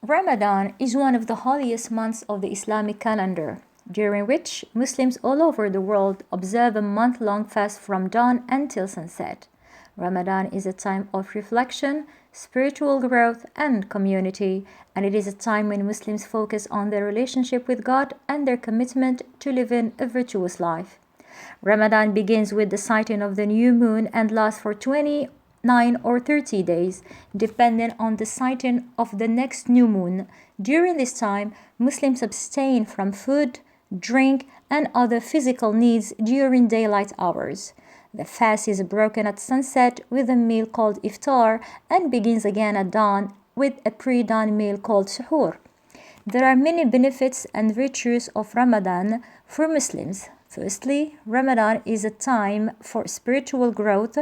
Ramadan is one of the holiest months of the Islamic calendar, during which Muslims all over the world observe a month-long fast from dawn until sunset. Ramadan is a time of reflection, spiritual growth, and community, and it is a time when Muslims focus on their relationship with God and their commitment to living a virtuous life. Ramadan begins with the sighting of the new moon and lasts for 29 or 30 days, depending on the sighting of the next new moon. During this time, Muslims abstain from food, drink, and other physical needs during daylight hours. The fast is broken at sunset with a meal called iftar and begins again at dawn with a pre-dawn meal called suhoor. There are many benefits and virtues of Ramadan for Muslims. Firstly, Ramadan is a time for spiritual growth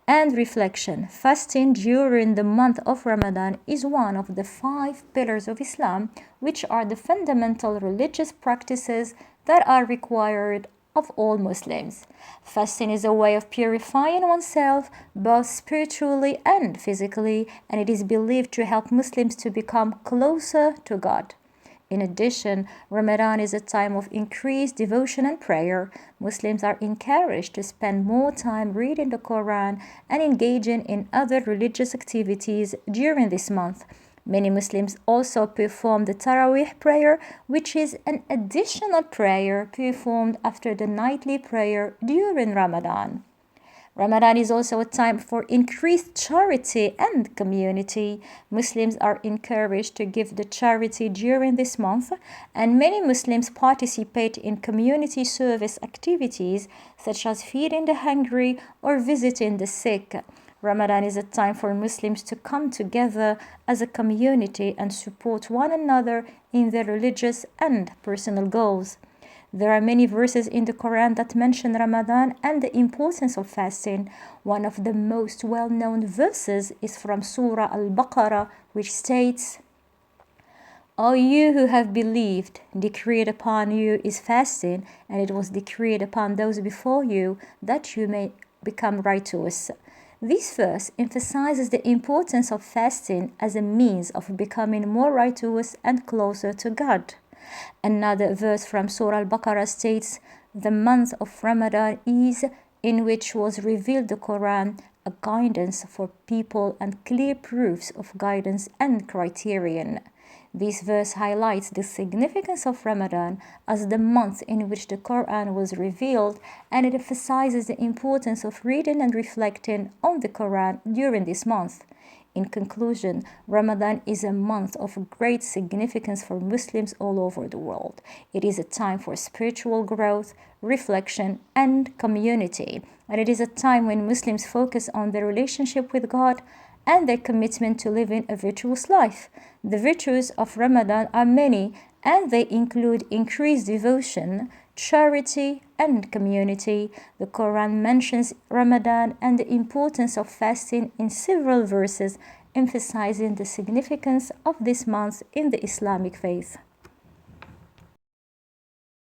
and reflection. Fasting during the month of Ramadan is one of the 5 pillars of Islam, which are the fundamental religious practices that are required of all Muslims. Fasting is a way of purifying oneself both spiritually and physically, and it is believed to help Muslims to become closer to God. In addition, Ramadan is a time of increased devotion and prayer. Muslims are encouraged to spend more time reading the Quran and engaging in other religious activities during this month. Many Muslims also perform the Taraweeh prayer, which is an additional prayer performed after the nightly prayer during Ramadan. Ramadan is also a time for increased charity and community. Muslims are encouraged to give the charity during this month, and many Muslims participate in community service activities such as feeding the hungry or visiting the sick. Ramadan is a time for Muslims to come together as a community and support one another in their religious and personal goals. There are many verses in the Quran that mention Ramadan and the importance of fasting. One of the most well-known verses is from Surah Al-Baqarah, which states, "O you who have believed, decreed upon you is fasting, and it was decreed upon those before you that you may become righteous." This verse emphasizes the importance of fasting as a means of becoming more righteous and closer to God. Another verse from Surah Al-Baqarah states, "The month of Ramadan is in which was revealed the Quran, a guidance for people and clear proofs of guidance and criterion." This verse highlights the significance of Ramadan as the month in which the Quran was revealed, and it emphasizes the importance of reading and reflecting on the Quran during this month. In conclusion, Ramadan is a month of great significance for Muslims all over the world. It is a time for spiritual growth, reflection, and community. And it is a time when Muslims focus on their relationship with God and their commitment to living a virtuous life. The virtues of Ramadan are many, and they include increased devotion, charity, and community. The Quran mentions Ramadan and the importance of fasting in several verses, emphasizing the significance of this month in the Islamic faith.